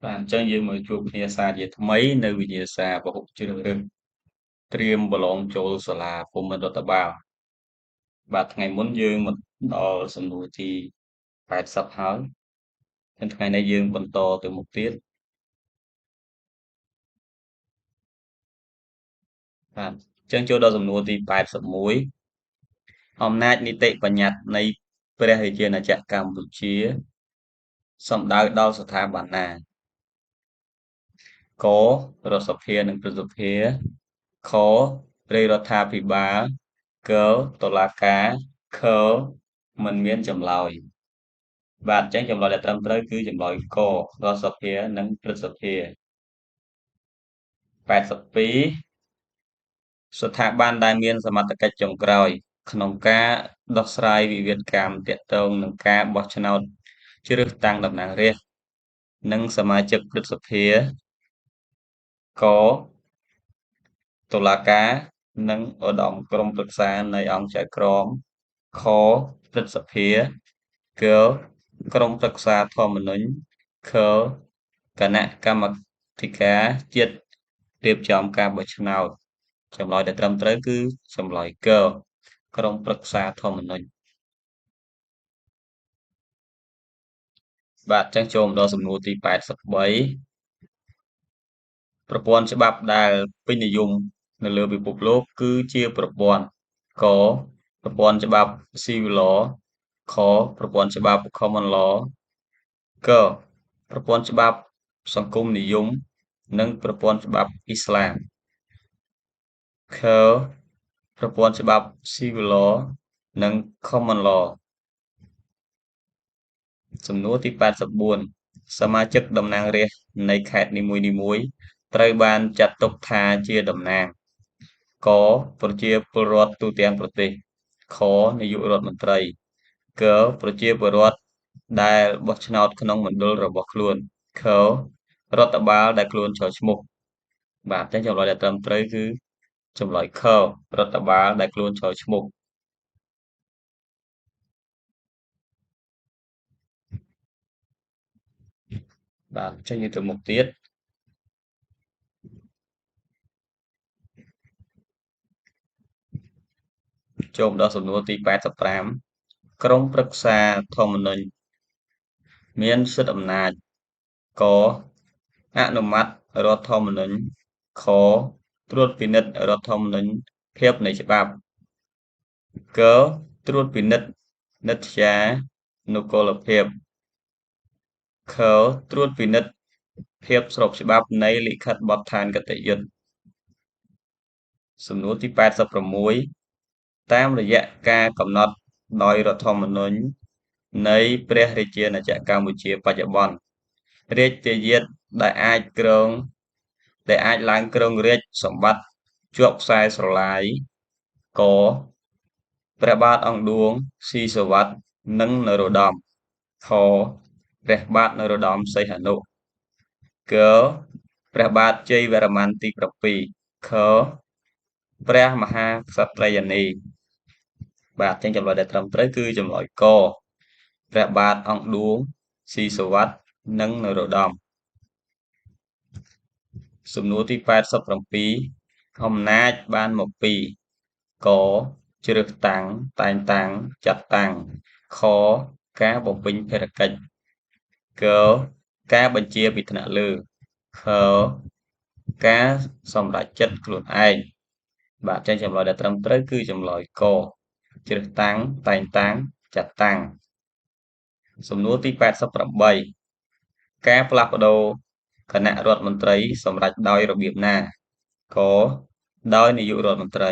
បាទអញ្ចឹងយើងមកជួបគ្នាសារជាថ្មីនៅវិញ្ញាសាពហុជ្រើសរើសត្រៀមប្រឡងចូលសាលាភូមិន្ទរដ្ឋបាលបាទថ្ងៃមុនយើងមកដល់សំណួរទី80ហើយហើយថ្ងៃនេះយើងបន្តទៅមុខទៀតបាទអញ្ចឹងចូលដល់សំណួរទី81អំណាចនីតិបញ្ញត្តិនៃព្រះរាជាណាចក្រកម្ពុជាសំដៅដល់ស្ថាប័នណាករដ្ឋសភានិងព្រឹទ្ធសភាខរាជរដ្ឋាភិបាលកតុលាការខមិនមានចម្លើយបាទអញ្ចឹងចម្លើយដែលត្រឹមត្រូវគឺចម្លើយករដ្ឋសភានិងព្រឹទ្ធសភា82ស្ថាប័នដែលមានសមត្ថកិច្ចចុងក្រោយក្នុងការដោះស្រាយវិវាទកម្មទាក់ទងនឹងការបោះឆ្នោតជ្រើសតាំងតំណាងរាស្ត្រនិងសមាជិកព្រឹទ្ធសភាកតុលាការនិងឧត្តមក្រុមប្រឹក្សានៃអង្គចៅក្រមខព្រឹទ្ធសភាកក្រុមប្រឹក្សាធម្មនុញ្ញខគណៈកម្មាធិការជាតិរៀបចំការបោះឆ្នោតចម្លើយដែលត្រឹមត្រូវគឺចម្លើយកក្រុមប្រឹក្សាធម្មនុញ្ញបាទអញ្ចឹងចូលមកដល់សំណួរទី83ប្រព័ន្ធច្បាប់ដែលពេញនិយមនៅលើពិភពលោកគឺជាប្រព័ន្ធកប្រព័ន្ធច្បាប់ Civil Law ខប្រព័ន្ធច្បាប់ Common Law កប្រព័ន្ធច្បាប់សង្គមនិយមនិងប្រព័ន្ធច្បាប់អ៊ីស្លាមខប្រព័ន្ធច្បាប់ Civil Law និង Common Law សំណួរទី84សមាជិកតំណាងរាស្ត្រនៃខេត្តនីមួយៗត្រូវបានចាត់ទុកថាជាតំណាងកប្រជាពលរដ្ឋទូទាំងប្រទេសខនាយករដ្ឋមន្ត្រីកប្រជាពលរដ្ឋដែលបោះឆ្នោតក្នុងមណ្ឌលរបស់ខ្លួនខរដ្ឋបាលដែលខ្លួនចោលឈ្មោះបាទអញ្ចឹងចម្លើយដែលត្រឹមត្រូវគឺចម្លើយខរដ្ឋបាលដែលខ្លួនចោលឈ្មោះបាទអញ្ចឹងយើងទៅមុខទៀតចូលមកដល់សំណួរទី85ក្រុមប្រឹក្សាធម្មនុញ្ញមានសិទ្ធិអំណាចកអនុម័តរដ្ឋធម្មនុញ្ញខត្រួតពិនិត្យរដ្ឋធម្មនុញ្ញភាពនៃច្បាប់កត្រួតពិនិត្យនិត្យានុកូលភាពខត្រួតពិនិត្យភាពស្របច្បាប់នៃលិខិតបទដ្ឋានគតិយុត្តសំណួរទី86តាមរយៈការកំណត់ដោយរដ្ឋធម្មនុញ្ញនៃព្រះរាជាណាចក្រកម្ពុជាបច្ចុប្បន្នរាជទាយាទដែលអាចឡើងគ្រងរាជ្យសម្បត្តិជាប់ខ្សែស្រឡាយកព្រះបាទអង្គឌួងស៊ីសុវត្ថិនិងនរោត្តមខព្រះបាទនរោត្តមសីហនុកព្រះបាទជ័យវរ្ម័នទី7ខព្រះមហាក្សត្រិយានីបាទអញ្ចឹងចម្លើយដែលត្រឹមត្រូវគឺចម្លើយកព្រះបាទអង្គឌួងស៊ីសុវត្ថិនិងនរោត្តមសំណួរទី87អំណាចបានមកពីកជ្រើសតាំងតែងតាំងចាត់តាំងខការបំពេញភារកិច្ចកការបញ្ជាពីថ្នាក់លើខការសម្រេចចិត្តខ្លួនឯងបាទអញ្ចឹងចម្លើយដែលត្រឹមត្រូវគឺចម្លើយកជ្រើសតាំងតែងតាំងចាត់តាំងសំណួរទី88ការផ្លាស់ប្ដូរគណៈរដ្ឋមន្ត្រីសម្រេចដោយរបៀបណាកដោយនាយករដ្ឋមន្ត្រី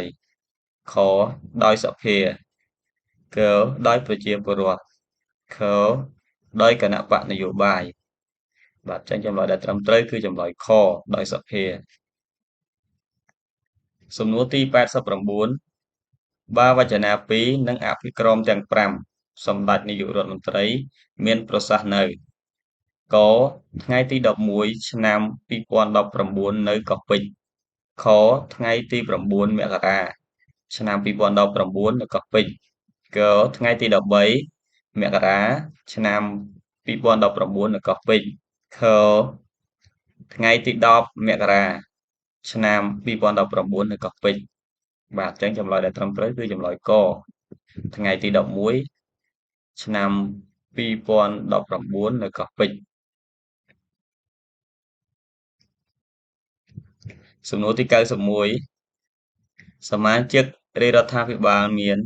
ខដោយសភាកដោយប្រជាពលរដ្ឋខដោយគណៈបកនយោបាយបាទអញ្ចឹងចម្លើយដែលត្រឹមត្រូវគឺចម្លើយខដោយសភាសំណួរទី89បើវចនា2និងអភិក្រមទាំង5សម្ដេចនាយករដ្ឋមន្ត្រីមានប្រសាសន៍នៅកថ្ងៃទី11ឆ្នាំ2019នៅកោះពេជ្រខថ្ងៃទី9មករាឆ្នាំ2019នៅកោះពេជ្រកថ្ងៃទី13មករាឆ្នាំ2019នៅកោះពេជ្រខ ថ្ងៃទី10មករាឆ្នាំ2019នៅកោះពេជ្របាទអញ្ចឹងចម្លើយដែលត្រឹមត្រូវគឺចម្លើយកថ្ងៃទី11ឆ្នាំ2019នៅកោះពេជ្រសំណួរទី91សមាជិករាជរដ្ឋាភិបាលមាន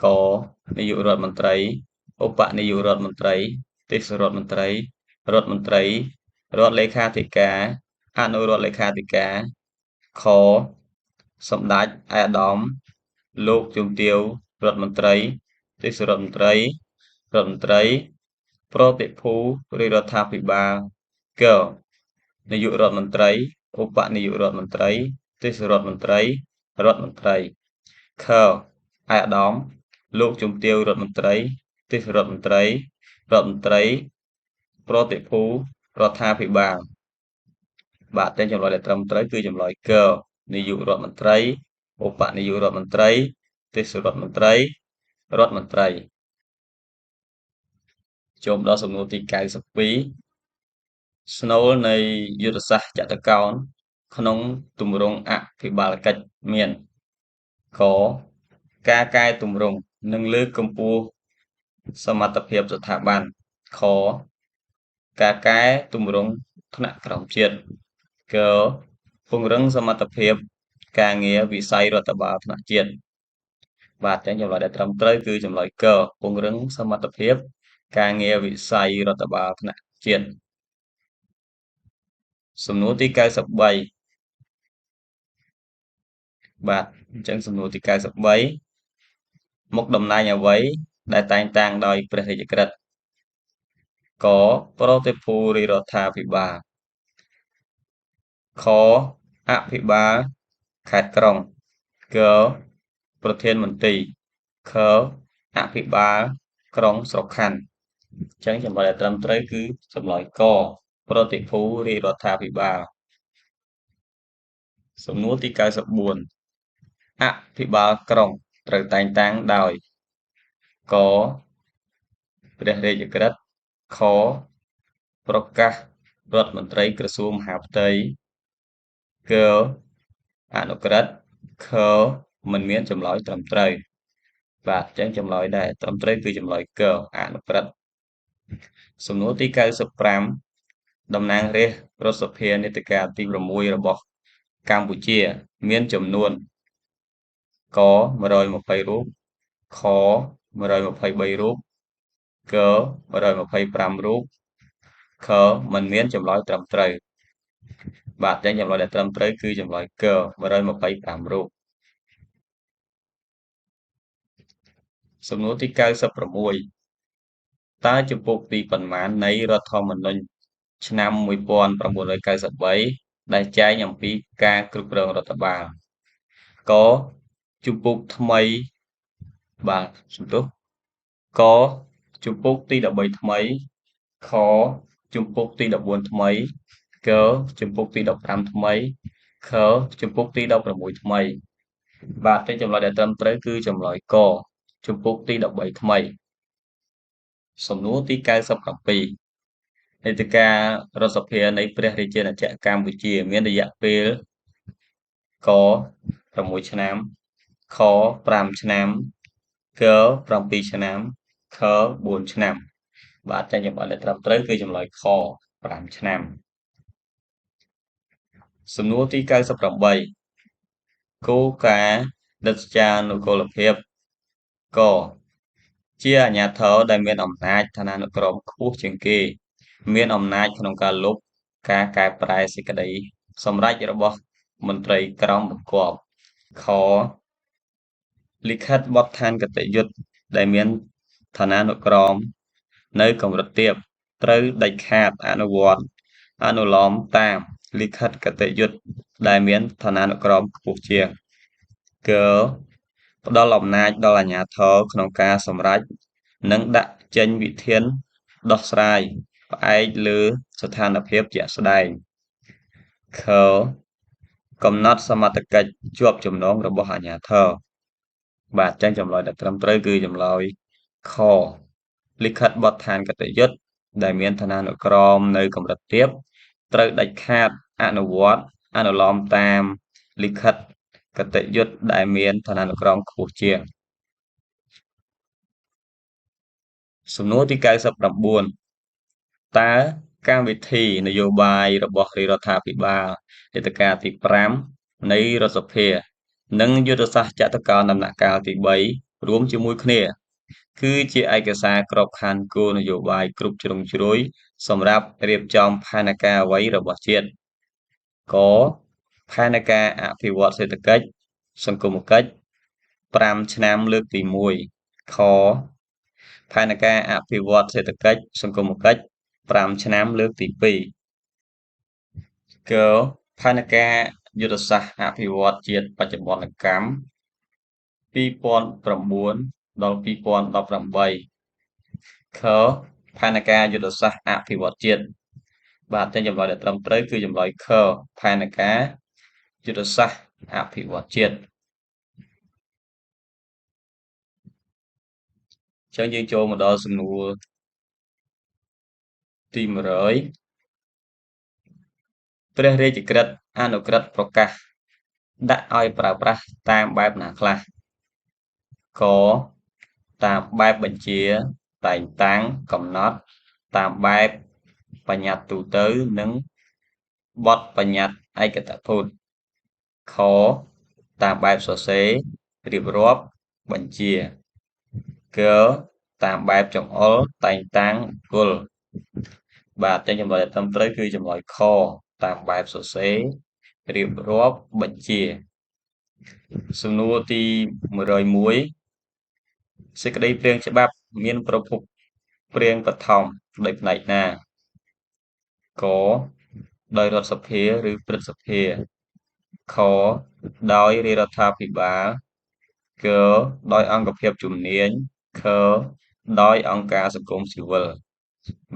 កនាយករដ្ឋមន្ត្រីឧបនាយករដ្ឋមន្ត្រីទេសរដ្ឋមន្ត្រីរដ្ឋមន្ត្រីរដ្ឋលេខាធិការអនុរដ្ឋលេខាធិការខសម្ដេចឯកឧត្តមលោកជំទាវរដ្ឋមន្ត្រីទេសរដ្ឋមន្ត្រីរដ្ឋមន្ត្រីប្រតិភូរាជរដ្ឋាភិបាលកនាយករដ្ឋមន្ត្រីឧបនាយករដ្ឋមន្ត្រីទេសរដ្ឋមន្ត្រីរដ្ឋមន្ត្រីខឯកឧត្តមលោកជំទាវរដ្ឋមន្ត្រីទេសរដ្ឋមន្ត្រីរដ្ឋមន្ត្រីប្រតិភូរដ្ឋាភិបាលបាទតែចម្លើយដែលត្រឹមត្រូវគឺចម្លើយកនាយករដ្ឋមន្ត្រីឧបនាយករដ្ឋមន្ត្រីទេសរដ្ឋមន្ត្រីរដ្ឋមន្ត្រីចូលដល់សំណួរទី92ស្នូលនៃយុទ្ធសាស្ត្រចតុកោណក្នុងទម្រង់អភិបាលកិច្ចមានកការកែទម្រង់និងលើកកម្ពស់សមត្ថភាពស្ថាប័នខការកែទម្រង់ថ្នាក់ក្រោមជាតិកពង្រឹងសមត្ថភាពការងារវិស័យរដ្ឋបាលថ្នាក់ជាតិបាទអញ្ចឹងចម្លើយដែលត្រឹមត្រូវគឺចម្លើយកពង្រឹងសមត្ថភាពការងារវិស័យរដ្ឋបាលថ្នាក់ជាតិសំណួរទី93បាទអញ្ចឹងសំណួរទី93មុខតំណែងអ្វីដែលតែងតាំងដោយព្រះរាជក្រឹត្យកប្រតិភូរាជរដ្ឋាភិបាលខអភិបាលខេត្តក្រុងកប្រធានមន្ត្រីខអភិបាលក្រុងស្រុកខណ្ឌអញ្ចឹងចម្លើយដែលត្រឹមត្រូវគឺចម្លើយកប្រតិភូរាជរដ្ឋាភិបាលសំណួរទី94អភិបាលក្រុងត្រូវតែងតាំងដោយកព្រះរាជក្រឹត្យខប្រកាសរដ្ឋមន្ត្រីក្រសួងមហាផ្ទៃកអនុក្រឹត្យខមិនមានចម្លើយត្រឹមត្រូវបាទអញ្ចឹងចម្លើយដែលត្រឹមត្រូវគឺចម្លើយកអនុក្រឹត្យសំណួរទី95តំណាងរាស្ត្ររដ្ឋសភានេតិកាលទី6របស់កម្ពុជាមានចំនួនក120រូបខ123រូបក125រូបខមិនមានចម្លើយត្រឹមត្រូវបាទអញ្ចឹងចម្លើយដែលត្រឹមត្រូវគឺចម្លើយក125រូបសំណួរទី96តើជំពូកទីប៉ុន្មាននៃរដ្ឋធម្មនុញ្ញឆ្នាំ1993ដែលចែងអំពីការគ្រប់គ្រងរដ្ឋបាលកជំពូកថ្មីបាទសំទោសកជំពូកទី13ថ្មីខជំពូកទី14ថ្មីកជំពូកទី15ថ្មីខជំពូកទី16ថ្មីបាទតែចម្លើយដែលត្រឹមត្រូវគឺចម្លើយកជំពូកទី13ថ្មីសំណួរទី97នីតិកាលរដ្ឋសភានៃព្រះរាជាណាចក្រកម្ពុជាមានរយៈពេលក6ឆ្នាំខ5ឆ្នាំក7ឆ្នាំខ4ឆ្នាំបាទចាញ់ចម្លើយដែលត្រឹមត្រូវគឺចម្លើយខ5ឆ្នាំសំណួរទី98គោលការណ៍ដិតច្ចានុគោលភាពកជាអាជ្ញាធរដែលមានអំណាចឋានានុក្រមខ្ពស់ជាងគេមានអំណាចក្នុងការលុបការកែប្រែសេចក្តីសម្រេចរបស់មន្ត្រីក្រមបង្គាប់ខលិខិតបទដ្ឋានគតិយុត្តដែលមានឋានានុក្រមនៅកម្រិតទាបត្រូវដាច់ខាតអនុវត្តអនុលោមតាមលិខិតគតិយុត្តដែលមានឋានានុក្រមខ្ពស់ជាងកផ្ដល់អំណាចដល់អាជ្ញាធរក្នុងការសម្រេចនិងដាក់ចេញវិធានដោះស្រាយផ្អែកលើស្ថានភាពជាក់ស្ដែងខកំណត់សមត្ថកិច្ចជាប់ចំណងរបស់អាជ្ញាធរបាទចឹងចម្លើយដែលត្រឹមត្រូវគឺចម្លើយខលិខិតបទដ្ឋានគតិយុត្តដែលមានឋានានុក្រមនៅកម្រិតទាប ត្រូវដាច់ខាតអនុវត្តអនុលោមតាមលិខិតគតិយុត្តដែលមានឋានានុក្រមខ្ពស់ជាងសំណួរទី99តើកម្មវិធីនយោបាយរបស់រាជរដ្ឋាភិបាលនីតិកាលទី5នៃរដ្ឋសភានិងយុទ្ធសាស្ត្រចតុកោណដំណាក់កាលទី3រួមជាមួយគ្នាគឺជាឯកសារក្របខ័ណ្ឌគោលនយោបាយគ្រប់ជ្រុងជ្រោយសម្រាប់រៀបចំផែនការអ្វីរបស់ជាតិកផែនការអភិវឌ្ឍសេដ្ឋកិច្ចសង្គមគិច្ច5ឆ្នាំលើកទី1ខផែនការអភិវឌ្ឍសេដ្ឋកិច្ចសង្គមគិច្ច5ឆ្នាំលើកទី2កផែនការយុទ្ធសាស្ត្រអភិវឌ្ឍជាតិបច្ចុប្បន្នកម្ម2009ដល់2018ខផែនការយុទ្ធសាស្ត្រអភិវឌ្ឍជាតិបាទតែចម្លើយដែលត្រឹមត្រូវគឺចម្លើយខផែនការយុទ្ធសាស្ត្រអភិវឌ្ឍជាតិចឹងយើងចូលមកដល់សំណួរទី100ព្រះរាជក្រឹត្យអនុក្រឹត្យប្រកាសដាក់ឲ្យប្រើប្រាស់តាមបែបណាខ្លះកតាមបែបបញ្ជាតែងតាំងកំណត់តាមបែបបញ្ញត្តិទូទៅនិងបទបញ្ញត្តិឯកតភូតខតាមបែបសរសេររៀបរាប់បញ្ជាកតាមបែបចង្អុលតែងតាំងបុគ្គលបាទតែចម្លើយដែលត្រឹមត្រូវគឺចម្លើយខតាមបែបសរសេររៀបរាប់បញ្ជាសំណួរទី101សេចក្តីព្រាងច្បាប់មានប្រភពព្រាងបឋមដោយផ្នែកណាកដោយរដ្ឋសភាឬព្រឹទ្ធសភាខដោយរាជរដ្ឋាភិបាលកដោយអង្គភាពជំនាញខដោយអង្គការសង្គមស៊ីវិល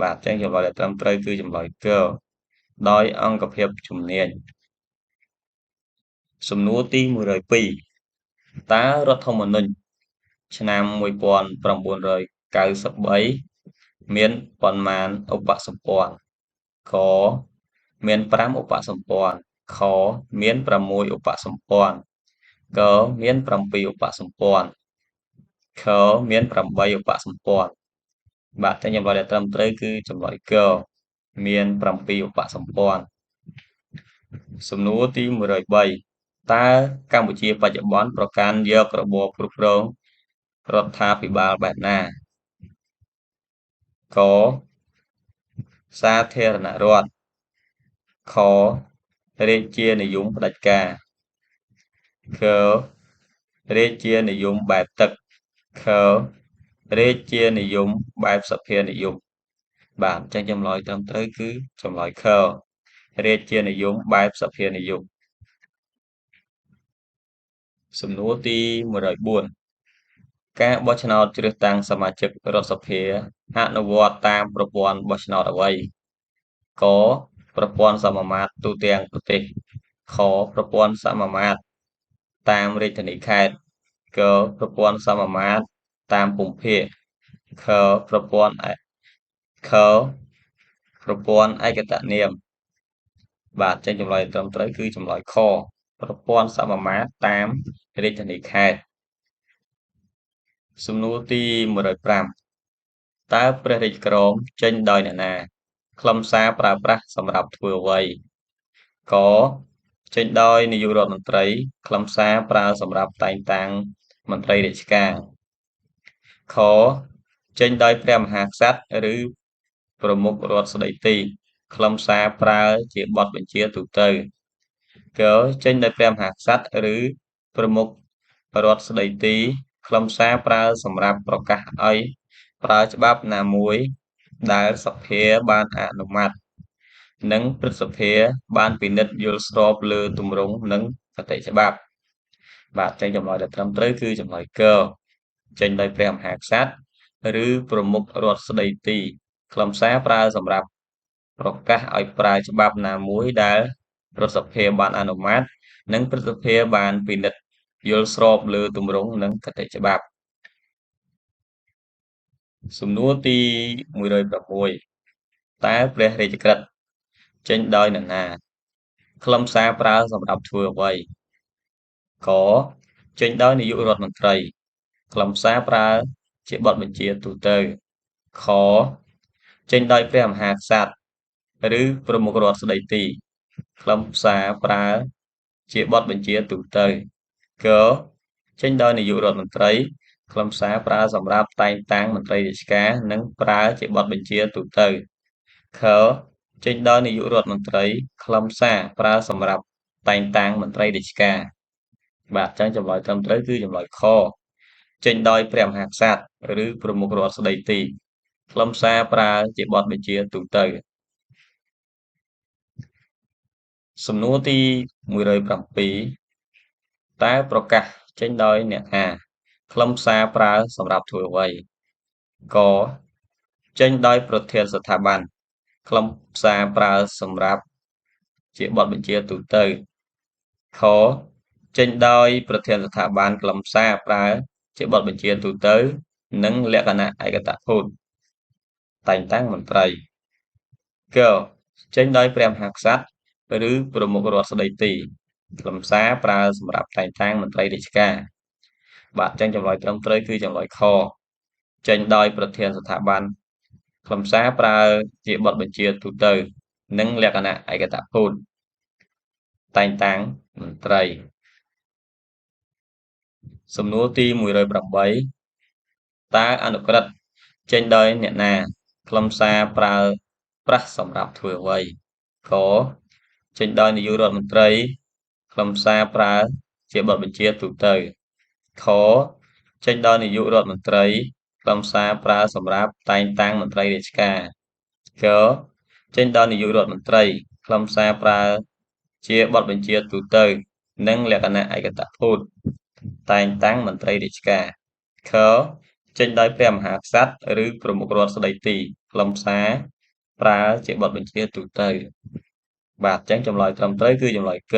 បាទចឹងចម្លើយដែលត្រឹមត្រូវគឺចម្លើយកដោយអង្គភាពជំនាញសំណួរទី102តើរដ្ឋធម្មនុញ្ញឆ្នាំ1993មានប៉ុន្មានឧបសម្ព័ន្ធកមាន5ឧបសម្ព័ន្ធខមាន6ឧបសម្ព័ន្ធកមាន7ឧបសម្ព័ន្ធខមាន8ឧបសម្ព័ន្ធបាទតែចម្លើយដែលត្រឹមត្រូវគឺចម្លើយកមាន7ឧបសម្ព័ន្ធសំណួរទី103តើកម្ពុជាបច្ចុប្បន្នប្រកាន់យករបបគ្រប់គ្រងរដ្ឋាភិបាលបែបណាកសាធារណរដ្ឋខរាជានិយមផ្ដាច់ការខរាជានិយមបែបទឹកខរាជានិយមបែបសភានិយមបាទអញ្ចឹងចម្លើយត្រឹមត្រូវគឺចម្លើយខរាជានិយមបែបសភានិយមសំណួរទី104ការបោះឆ្នោតជ្រើសតាំងសមាជិករដ្ឋសភាអនុវត្តតាមប្រព័ន្ធបោះឆ្នោតអ្វីកប្រព័ន្ធសមមាត្រទូទាំងប្រទេសខប្រព័ន្ធសមមាត្រតាមរាជធានីខេត្តកប្រព័ន្ធសមមាត្រតាមភូមិភាគខប្រព័ន្ធឯកតនាមបាទចេញចម្លើយត្រឹមត្រូវគឺចម្លើយខប្រព័ន្ធសមមាត្រតាមរាជធានីខេត្តសំណួរទី105តើព្រះរាជក្រមចេញដោយអ្នកណាខ្លឹមសារប្រើប្រាស់សម្រាប់ធ្វើអ្វីកចេញដោយនាយករដ្ឋមន្ត្រីខ្លឹមសារប្រើសម្រាប់តែងតាំងមន្ត្រីរាជការខចេញដោយព្រះមហាក្សត្រឬប្រមុខរដ្ឋស្ដីទីខ្លឹមសារប្រើជាបទបញ្ជាទូទៅកចេញដោយព្រះមហាក្សត្រឬប្រមុខរដ្ឋស្ដីទីខ្លឹមសារប្រើសម្រាប់ប្រកាសឲ្យប្រើច្បាប់ណាមួយដែលសភាបានអនុម័តនិងព្រឹទ្ធសភាបានពិនិត្យយល់ស្របលើទម្រង់និងគតិច្បាប់បាទចេញចម្លើយដែលត្រឹមត្រូវគឺចម្លើយកចេញដោយព្រះមហាក្សត្រឬប្រមុខរដ្ឋស្ដីទីខ្លឹមសារប្រើសម្រាប់ប្រកាសឲ្យប្រើច្បាប់ណាមួយដែលរដ្ឋសភាបានអនុម័តនិងព្រឹទ្ធសភាបានពិនិត្យយល់ស្របលើទម្រង់និងគតិច្បាប់សំណួរទី106តើព្រះរាជក្រឹត្យ ចេញដោយនរណាខ្លឹមសារប្រើសម្រាប់ធ្វើអ្វីកចេញដោយនាយករដ្ឋមន្ត្រីខ្លឹមសារប្រើជាបទបញ្ជាទូទៅខចេញដោយព្រះមហាក្សត្រឬប្រមុខរដ្ឋស្ដីទីខ្លឹមសារប្រើជាបទបញ្ជាទូទៅកចេញដោយនាយករដ្ឋមន្ត្រីខ្លឹមសារប្រើសម្រាប់តែងតាំងមន្ត្រីរាជការនិងប្រើជាបទបញ្ជាទូទៅខចេញដោយនាយករដ្ឋមន្ត្រីខ្លឹមសារប្រើសម្រាប់តែងតាំងមន្ត្រីរាជការបាទអញ្ចឹងចម្លើយត្រឹមត្រូវគឺចម្លើយខចេញដោយព្រះមហាក្សត្រឬប្រមុខរដ្ឋស្ដីទីខ្លឹមសារប្រើជាបទបញ្ជាទូទៅសំណួរទី107តើប្រកាសចេញដោយអ្នកណាខ្លឹមសារប្រើសម្រាប់ធ្វើអ្វីកចេញដោយប្រធានស្ថាប័នខ្លឹមសារប្រើសម្រាប់ជាបទបញ្ជាទូទៅខចេញដោយប្រធានស្ថាប័នខ្លឹមសារប្រើជាបទបញ្ជាទូទៅនិងលក្ខណៈឯកតភូតតែងតាំងមន្ត្រីកចេញដោយព្រះមហាក្សត្រឬប្រមុខរដ្ឋស្ដីទីខ្លឹមសារប្រើសម្រាប់តែងតាំងមន្ត្រីរាជការបាទអញ្ចឹងចម្លើយត្រឹមត្រូវគឺចម្លើយខចេញដោយប្រធានស្ថាប័នខ្លឹមសារប្រើជាបទបញ្ជាទូទៅនិងលក្ខណៈឯកតភូតតែងតាំងមន្ត្រីសំណួរទី108តើអនុក្រឹត្យចេញដោយអ្នកណាខ្លឹមសារប្រើប្រាស់សម្រាប់ធ្វើអ្វីកចេញដោយនាយករដ្ឋមន្ត្រីខ្លឹមសារប្រើជាបទបញ្ជាទូទៅខចេញដោយនាយករដ្ឋមន្ត្រីខ្លឹមសារប្រើសម្រាប់តែងតាំងមន្ត្រីរាជការកចេញដោយនាយករដ្ឋមន្ត្រីខ្លឹមសារប្រើជាបទបញ្ជាទូទៅនិងលក្ខណៈឯកតភូតតែងតាំងមន្ត្រីរាជការខចេញដោយព្រះមហាក្សត្រឬប្រមុខរដ្ឋស្ដីទីខ្លឹមសារប្រើជាបទបញ្ជាទូទៅបាទអញ្ចឹងចម្លើយត្រឹមត្រូវគឺចម្លើយក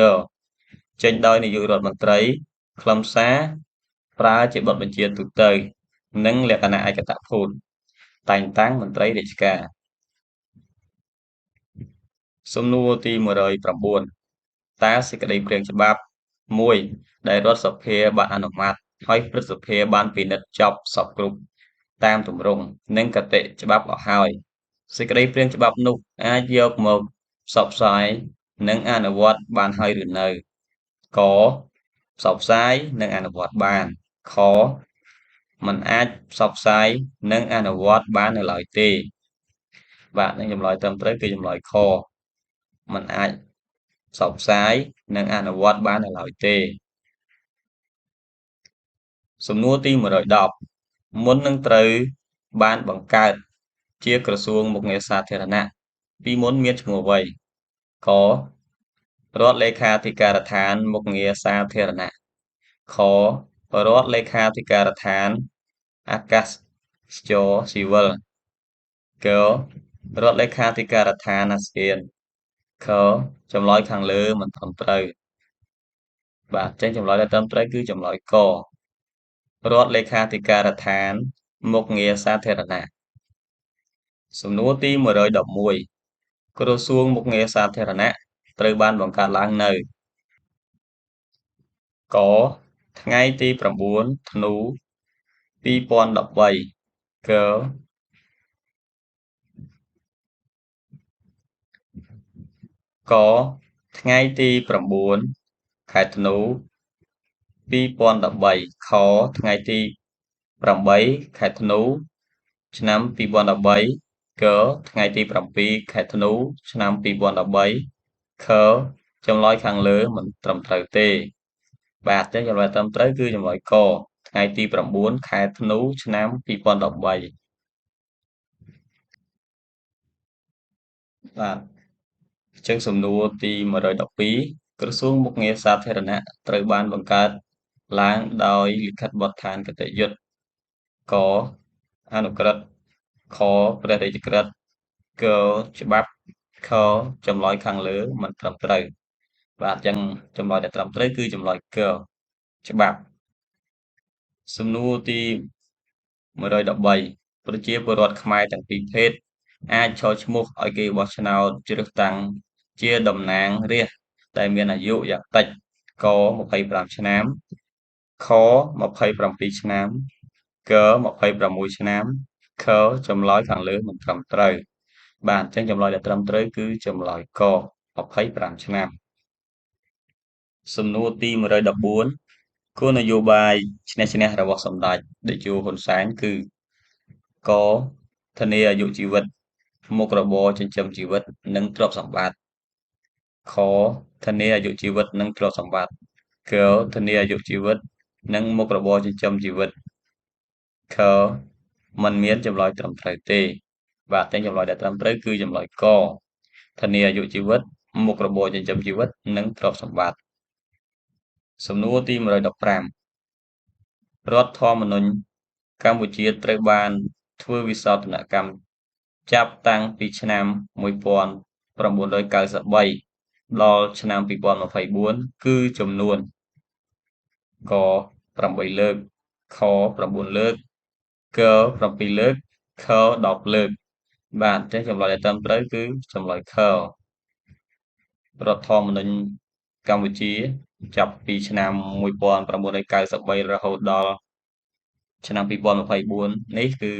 ចេញដោយនាយករដ្ឋមន្ត្រីខ្លឹមសារប្រើជាបទបញ្ជាទូទៅនិងលក្ខណៈឯកតភូតតែងតាំងមន្ត្រីរាជការសំណួរទី109តើសេចក្តីព្រាងច្បាប់មួយដែលរដ្ឋសភាបានអនុម័តហើយព្រឹទ្ធសភាបានពិនិត្យចប់សពគ្រប់តាមទម្រង់និងគតិច្បាប់អស់ហើយសេចក្តីព្រាងច្បាប់នោះអាចយកមកផ្សព្វផ្សាយនិងអនុវត្តបានហើយឬនៅកផ្សព្វផ្សាយនិងអនុវត្តបានខមិនអាចផ្សព្វផ្សាយនិងអនុវត្តបាននៅឡើយទេបាទនឹងចម្លើយត្រឹមត្រូវគឺចម្លើយខមិនអាចផ្សព្វផ្សាយនិងអនុវត្តបាននៅឡើយទេសំណួរទី110មុននឹងត្រូវបានបង្កើតជាក្រសួងមុខងារសាធារណៈពីមុនមានឈ្មោះអ្វីករដ្ឋលេខាធិការដ្ឋានមុខងារសាធារណៈខរដ្ឋលេខាធិការដ្ឋានអាកាសចរស៊ីវិលករដ្ឋលេខាធិការដ្ឋានអាស៊ានខចម្លើយខាងលើមិនត្រឹមត្រូវបាទអញ្ចឹងចម្លើយដែលត្រឹមត្រូវគឺចម្លើយករដ្ឋលេខាធិការដ្ឋានមុខងារសាធារណៈសំណួរទី111ក្រសួងមុខងារសាធារណៈត្រូវបានបង្កើតឡើងនៅកថ្ងៃទី9ធ្នូ2013កកថ្ងៃទី9ខែធ្នូ2013ខថ្ងៃទី8ខែធ្នូឆ្នាំ2013កថ្ងៃទី7ខែធ្នូឆ្នាំ2013ខចម្លើយខាងលើមិនត្រឹមត្រូវទេបាទអញ្ចឹងចម្លើយត្រឹមត្រូវគឺចម្លើយកថ្ងៃទី9ខែធ្នូឆ្នាំ2013បាទអញ្ចឹងសំណួរទី112ក្រសួងមុខងារសាធារណៈត្រូវបានបង្កើតឡើងដោយលិខិតបទដ្ឋានគតិយុត្តកអនុក្រឹត្យខព្រះរាជក្រឹត្យកច្បាប់ខចម្លើយខាងលើមិនត្រឹមត្រូវបាទអញ្ចឹងចម្លើយដែលត្រឹមត្រូវគឺចម្លើយកច្បាប់សំណួរទី113ប្រជាពលរដ្ឋខ្មែរទាំងពីរភេទអាចចោទឈ្មោះឲ្យគេបោះឆ្នោតជ្រើសតាំង ជាតំណាងរាស្ត្រដែលមានអាយុយ៉ាងតិចក25ឆ្នាំ ខ27ឆ្នាំ គ26ឆ្នាំ ខចម្លើយខាងលើមិនត្រឹមត្រូវបាទអញ្ចឹងចម្លើយដែលត្រឹមត្រូវគឺចម្លើយក25ឆ្នាំសំណួរទី114គោលនយោបាយឈ្នះឈ្នះរបស់សម្ដេចតេជោហ៊ុនសែនគឺកធានាអាយុជីវិតមុខរបរចិញ្ចឹមជីវិតនិងទ្រព្យសម្បត្តិខធានាអាយុជីវិតនិងទ្រព្យសម្បត្តិកធានាអាយុជីវិតនិងមុខរបរចិញ្ចឹមជីវិតខมันមានចម្លើយត្រឹមត្រូវទេបាទតែចម្លើយដែលត្រឹមត្រូវគឺចម្លើយកធានាអាយុជីវិតមុខរបរចិញ្ចឹមជីវិតនិងទ្រព្យសម្បត្តិសំណួរទី115រដ្ឋធម្មនុញ្ញកម្ពុជាត្រូវបានធ្វើវិសោធនកម្មចាប់តាំងពីឆ្នាំ1993ដល់ឆ្នាំ2024គឺចំនួនក8លើកខ9លើកក7លើកខ10លើកបាទអញ្ចឹងចម្លើយដែលត្រឹមត្រូវគឺចម្លើយខរដ្ឋធម្មនុញ្ញកម្ពុជាចាប់ពីឆ្នាំ1993រហូតដល់ឆ្នាំ2024នេះគឺ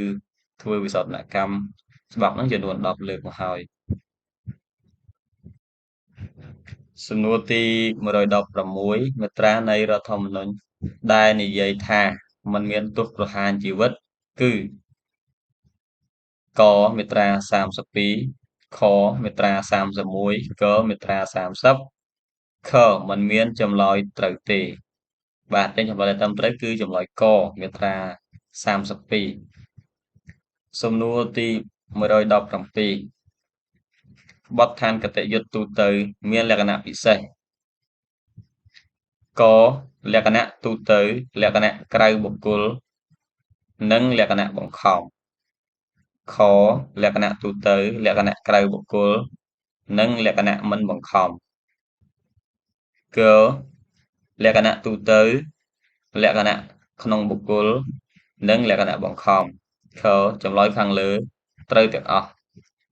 ធ្វើវិសោធនកម្មច្បាប់ហ្នឹងចំនួន10លើកមកហើយសំណួរទី116មាត្រានៃរដ្ឋធម្មនុញ្ញដែលនិយាយថាมันមានទោសប្រហារជីវិតគឺកមាត្រា32ខមាត្រា31កមាត្រា30ខมันមានចម្លើយត្រូវទេបាទតែចម្លើយដែលត្រឹមត្រូវគឺចម្លើយកមាត្រា32សំណួរទី117បទដ្ឋានគតិយុត្តទូទៅមានលក្ខណៈពិសេសកលក្ខណៈទូទៅលក្ខណៈក្រៅបុគ្គលនិងលក្ខណៈបង្ខំខលក្ខណៈទូទៅលក្ខណៈក្រៅបុគ្គលនិងលក្ខណៈមិនបង្ខំកលក្ខណៈទូទៅលក្ខណៈក្នុងបុគ្គលនិងលក្ខណៈបង្ខំខចម្លើយខាងលើត្រូវទាំងអស់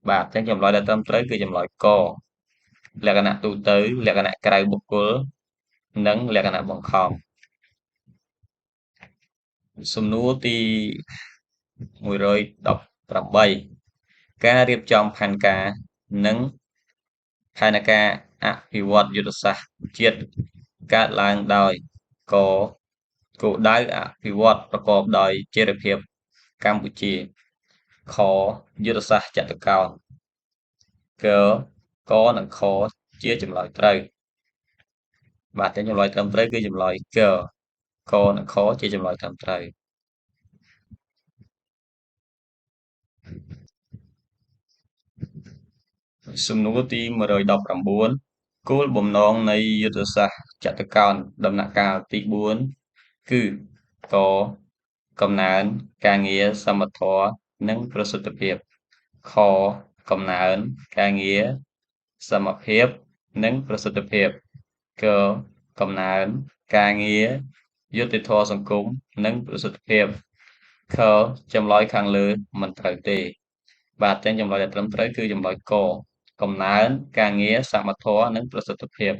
បាទអញ្ចឹងចម្លើយដែលត្រឹមត្រូវគឺចម្លើយកលក្ខណៈទូទៅលក្ខណៈក្រៅបុគ្គលនិងលក្ខណៈបង្ខំសំណួរទី118ការរៀបចំផែនការនិងផែនការអភិវឌ្ឍយុទ្ធសាស្ត្រជាតិកើតឡើងដោយកគោលដៅអភិវឌ្ឍប្រកបដោយចីរភាពកម្ពុជាខយុទ្ធសាស្ត្រចតុកោណកនិងខជាចម្លើយត្រូវបាទតែចម្លើយត្រឹមត្រូវគឺចម្លើយកនិងខជាចម្លើយត្រឹមត្រូវសំណួរទី119គោលបំណងនៃយុទ្ធសាស្ត្រចតុកោណដំណាក់កាលទី4គឺកកំណើនការងារសមត្ថភាពនិងប្រសិទ្ធភាពខកំណើនការងារសមភាពនិងប្រសិទ្ធភាពកកំណើនការងារយុត្តិធម៌សង្គមនិងប្រសិទ្ធភាពខចម្លើយខាងលើមិនត្រូវទេបាទចឹងចម្លើយដែលត្រឹមត្រូវគឺចម្លើយកកំណើនការងារសមត្ថភាពនិងប្រសិទ្ធភាព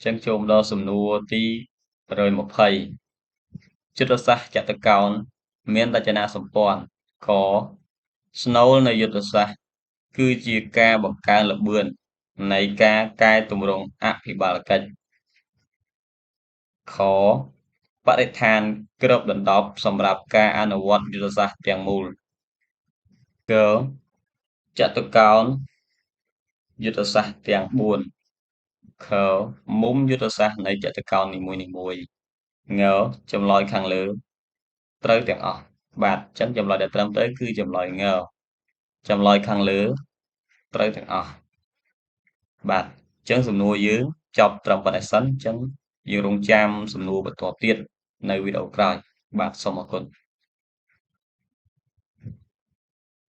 ចឹងចូលមកដល់សំណួរទី120យុទ្ធសាស្ត្រចតុកោណមានរចនាសម្ព័ន្ធកស្នូលនៃយុទ្ធសាស្ត្រគឺជាការបង្កើនល្បឿននៃការកែទម្រង់អភិបាលកិច្ចខបរិស្ថានគ្របដណ្ដប់សម្រាប់ការអនុវត្តយុទ្ធសាស្ត្រទាំងមូលកចតុកោណយុទ្ធសាស្ត្រទាំង4ខមុំយុទ្ធសាស្ត្រនៃចតុកោណនីមួយៗងចម្លើយខាងលើត្រូវទាំងអស់បាទអញ្ចឹងចម្លើយដែលត្រឹមត្រូវគឺចម្លើយងចម្លើយខាងលើត្រូវទាំងអស់បាទអញ្ចឹងសំណួរយើងចប់ត្រឹមប៉ុណ្ណេះសិនអញ្ចឹងយើងរងចាំសំណួរបន្តទៀតនៅវីដេអូក្រោយបាទសូមអរគុណ